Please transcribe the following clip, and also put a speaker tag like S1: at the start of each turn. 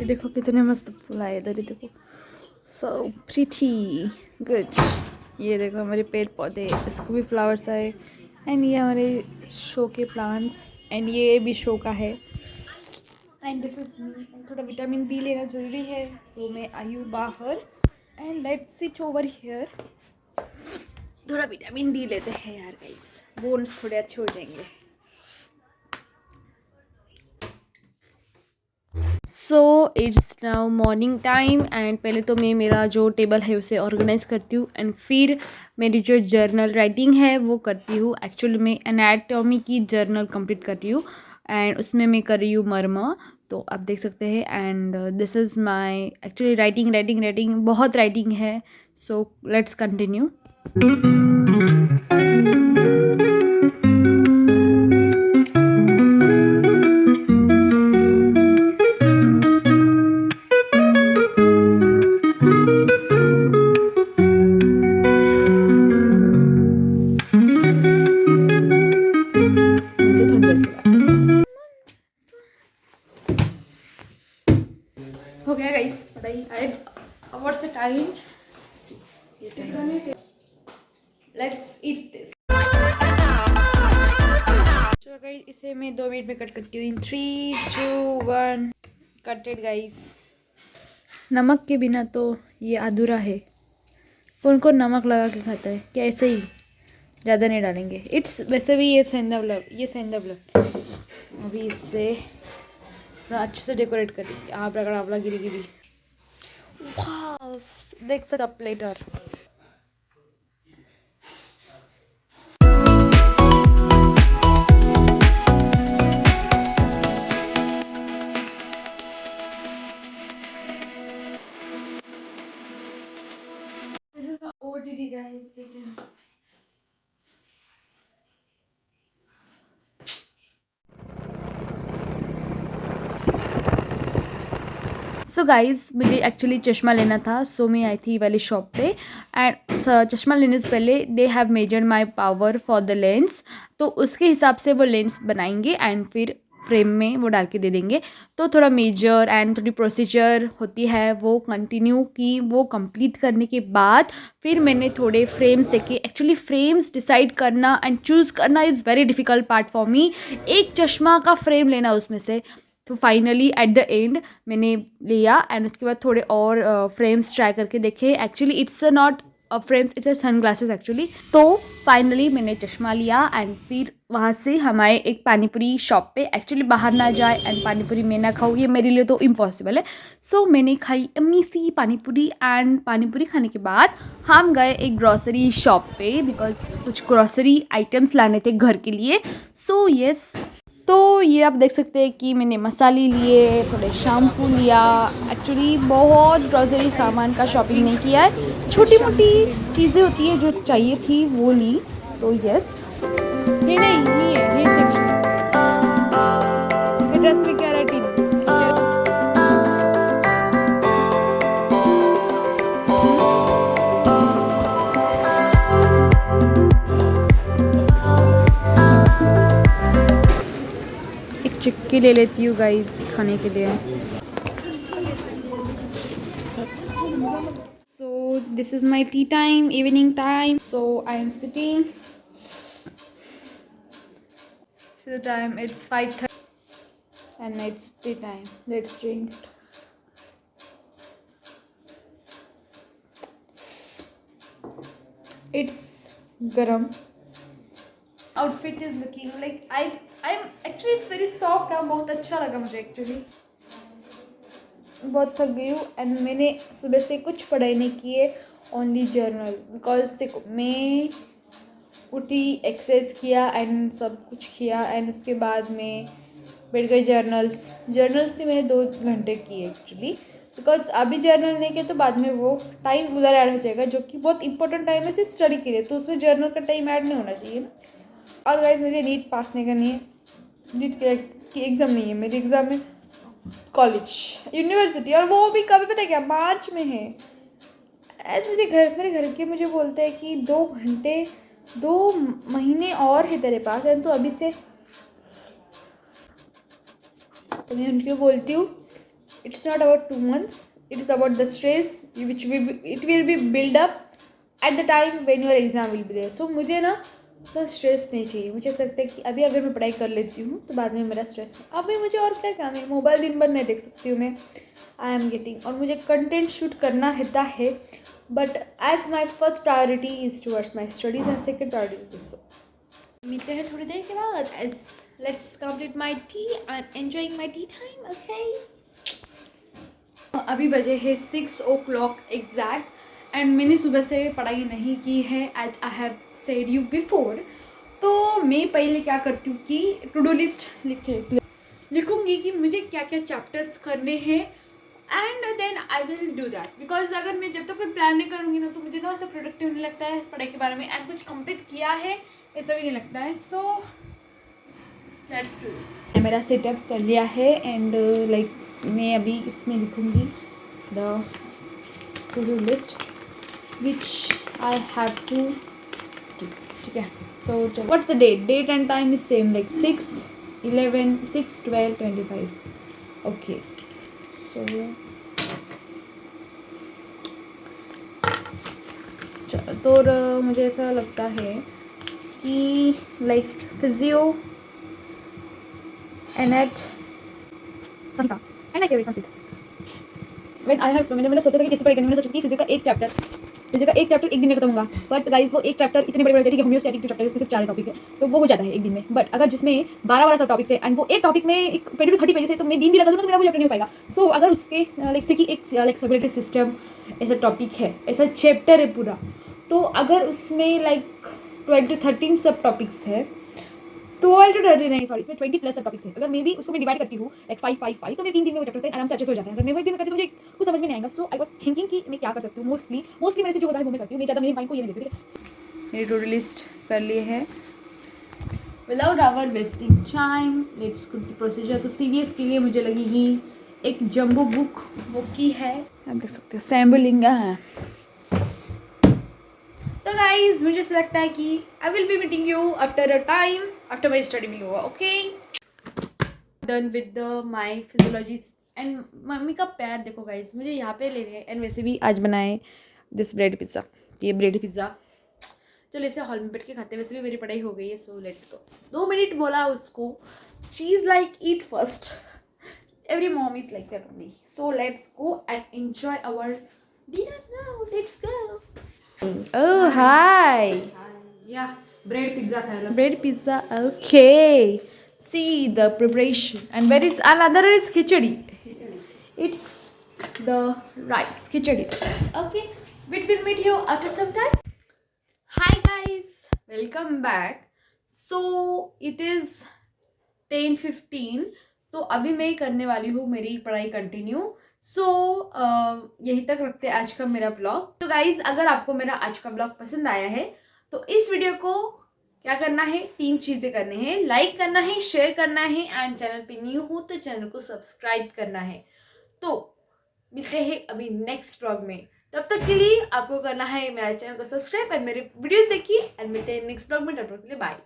S1: देखो कितने मस्त फूल आए इधर ही देखो, सो प्रीटी गुड। ये देखो हमारे पेड़ पौधे, इसको भी फ्लावर्स आए। एंड ये हमारे शो के प्लांट्स, एंड ये भी शो का है। And this is me. थोड़ा विटामिन डी लेना ज़रूरी है, सो मैं आई हूँ बाहर। And let's sit over here, थोड़ा विटामिन डी लेते हैं यार गाइस, बोन्स थोड़े अच्छे हो जाएंगे। So it's now morning time and पहले तो मैं मेरा जो टेबल है उसे ऑर्गेनाइज़ करती हूँ एंड फिर मेरी जो जर्नल राइटिंग है वो करती हूँ। एक्चुअली मैं एनाटॉमी की जर्नल कंप्लीट कर रही हूँ एंड उसमें मैं कर रही हूँ मर्मा, तो आप देख सकते हैं। And this is my actually writing writing writing बहुत राइटिंग है, सो लेट्स कंटिन्यू। हो गया गाइस, बताइए what's the time, let's eat this. चलो गाइस, इसे मैं 2 मिनट में कट करती हूँ इन 3, 2, 1 कटेड गाइस। नमक के बिना तो ये अधूरा है। कौन कौन नमक लगा के खाता है, क्या ऐसे ही? ज़्यादा नहीं डालेंगे, इट्स वैसे भी ये सेंधा ब्लड। अभी इससे अच्छे से डेकोरेट करेंगे। आप रगड़ा आवला गिरी गिरी, देख सकते आप letter. OTD guys, so guys, मुझे एक्चुअली चश्मा लेना था, सो मैं आई थी वाली शॉप पे। एंड चश्मा लेने से पहले they have measured my power for the lens, तो उसके हिसाब से वो लेंस बनाएंगे एंड फिर फ्रेम में वो डाल के दे देंगे। तो थोड़ा मेजर एंड थोड़ी प्रोसीजर होती है वो कंटिन्यू की, वो कंप्लीट करने के बाद फिर मैंने थोड़े फ्रेम्स देखे। एक्चुअली फ्रेम्स डिसाइड करना एंड चूज़ करना is very difficult part for me, एक चश्मा का फ्रेम लेना उसमें से। तो फाइनली एट द एंड मैंने लिया एंड उसके बाद थोड़े और फ्रेम्स ट्राई करके देखे। Actually it's not frames, it's sun glasses actually. तो फाइनली मैंने चश्मा लिया एंड फिर वहाँ से हमारे एक पानीपुरी शॉप पे, एक्चुअली बाहर ना जाए एंड पानीपुरी मैं ना खाऊँ ये मेरे लिए तो इम्पॉसिबल है। सो मैंने खाई अम्मी सी पानीपुरी एंड पानीपुरी खाने के बाद हम गए एक ग्रॉसरी शॉप पे बिकॉज कुछ ग्रॉसरी आइटम्स लाने थे घर के लिए। सो यस, तो ये आप देख सकते हैं कि मैंने मसाले लिए, थोड़े शैम्पू लिया। एक्चुअली बहुत ग्रॉसरी सामान का शॉपिंग नहीं किया है, छोटी मोटी चीज़ें होती है जो चाहिए थी वो ली। तो यस, ये नहीं है, ये सेक्शन ड्रेस में क्या रेटी चिक्की ले लेती हूँ गाइस खाने के लिए। So this is my tea time, evening time. So I am sitting. So the time it's 5:30 and it's tea time. Let's drink. It's garam. Outfit is looking like I'm actually it's very soft now, बहुत अच्छा लगा मुझे actually. बहुत थक गई हूँ and मैंने सुबह से कुछ पढ़ाई नहीं की है, ओनली जर्नल। बिकॉज देखो मैं उठी, एक्सरसाइज किया एंड सब कुछ किया एंड उसके बाद में बैठ गई जर्नल्स से मैंने 2 घंटे किए एक्चुअली। बिकॉज अभी जर्नल नहीं किया तो बाद में वो टाइम उधर ऐड हो जाएगा, जो कि बहुत इंपॉर्टेंट टाइम है सिर्फ स्टडी के लिए, तो उसमें जर्नल का टाइम ऐड नहीं होना चाहिए ना। और गाइस मुझे नीट पास नहीं करनी है, नीट की एग्ज़ाम नहीं है मेरी, एग्ज़ाम है कॉलेज यूनिवर्सिटी, और वो भी कभी पता है क्या, मार्च में है। एज मेरे घर के मुझे बोलते हैं कि 2 महीने और है तेरे पास, एंड तो अभी से, तो मैं उनके बोलती हूँ It's not about 2 months. It is about the stress which it will be build up at the time when your exam will be there. So मुझे ना तो स्ट्रेस नहीं चाहिए. मुझे ऐसा लगता है कि अभी अगर मैं पढ़ाई कर लेती हूँ तो बाद में मेरा स्ट्रेस नहीं. अभी मुझे और क्या काम है, मोबाइल दिन भर नहीं देख सकती हूँ मैं. आई एम गेटिंग, और मुझे कंटेंट शूट करना रहता है, but as my first priority is towards my studies and second priority is this. मिलते हैं थोड़ी देर के बाद. As let's complete my tea and enjoying my tea time. Okay, अभी बजे है 6 o'clock एग्जैक्ट एंड मैंने सुबह से पढ़ाई नहीं की है as I have said you before. तो मैं पहले क्या करती हूँ कि टू डू लिस्ट लिखूँगी कि मुझे क्या क्या चैप्टर्स करने हैं and then I will do that. Because अगर मैं जब तक कोई प्लान नहीं करूँगी ना तो मुझे ना ऐसा प्रोडक्टिव नहीं लगता है पढ़ाई के बारे में, एंड कुछ कंप्लीट किया है ऐसा भी नहीं लगता है. So let's do this. मेरा सेटअप कर लिया है एंड लाइक मैं अभी इसमें लिखूँगी the to do list which I have to do. ठीक है, तो चलो. What's the date and time is same like 6/11, 6/12/25. Okay, so चलो. तो मुझे ऐसा लगता है कि लाइक फिजियो एनेट संहिता एंड माय फेवरेट संस्कृत. मैंने सोचा था कि कैसे पढ़ेगा. मैंने सोचा कि फिजिक्स का एक चैप्टर एक दिन में खत्म होगा, बट गाइस वो एक चैप्टर इतने बड़े ठीक है. होम्योस्टैटिक जो चैप्टर है उसमें सिर्फ 4 टॉपिक है तो वो हो जाता है एक दिन में. बट अगर जिसमें 12 सब टॉपिक्स है एंड वो एक टॉपिक में एक 30 पेजेस है तो मैं दिन भी लगा दूँगा तो मेरा वो चैप्टर नहीं हो पाएगा. सो अगर उसके लाइक से कि एक लाइक सर्कुलेटरी सिस्टम ऐसा टॉपिक है, ऐसा चैप्टर है पूरा, तो अगर उसमें लाइक 12 to 13 सब टॉपिक्स है, 12 to 13 नहीं सॉरी, इसमें 20+ सब टॉपिक्स है. अगर मैं भी उसको मैं डिवाइड करती हूँ लाइक 5 तो मेरे 3 दिन में वो चैप्टर आराम से अच्छे से हो जाता है. अगर मैं वो एक दिन में करती हूँ तो मुझे कुछ समझ में नहीं आएगा. सो आई वाज थिंकिंग कि मैं क्या कर सकती हूँ. मोस्टली मेरे से जो होता है वो मैं करती हूँ. मैं ज़्यादा मेरे माइंड को ये नहीं देती. मेरी टू डू लिस्ट कर लिए है. Without our wasting time let's go to the procedure. तो CVS के लिए मुझे लगेगी एक जम्बो बुक, वो की है आप देख सकते हैं सैम्बुलिंगा है. तो गाइज मुझे ऐसा लगता है कि I will be meeting you after a time after my study will over. Okay, done with the my physiology and mummy का प्यार देखो गाइज मुझे यहाँ पे ले रहे हैं. एंड वैसे भी आज बनाए दिस ब्रेड पिज़्ज़ा. ये ब्रेड पिज़्ज़ा चलो इसे हॉल में बैठ के खाते हैं. वैसे भी मेरी पढ़ाई हो गई है. So let's go. 2 मिनट बोला उसको. She is like eat first. Every mom is like that only. So let's go and enjoy our dinner now. Let's go. Oh, hi.
S2: Yeah, bread pizza खाएगा.
S1: Bread pizza. Okay. See the preparation. And where is another is khichdi. It's the rice. Khichdi rice. Okay. We will meet you after some time. Hi guys. Welcome back. So it is 10:15. तो अभी मैं करने वाली हूँ मेरी पढ़ाई continue. सो यहीं तक रखते हैं आज का मेरा ब्लॉग. तो गाइज अगर आपको मेरा आज का ब्लॉग पसंद आया है तो इस वीडियो को क्या करना है, 3 चीज़ें करने हैं. लाइक करना है, शेयर करना है एंड चैनल पे न्यू हो तो चैनल को सब्सक्राइब करना है. तो मिलते हैं अभी नेक्स्ट ब्लॉग में. तब तक के लिए आपको करना है मेरा चैनल को सब्सक्राइब एंड मेरे वीडियोज़ देखिए एंड मिलते हैं नेक्स्ट ब्लॉग में. तब तक के लिए बाय.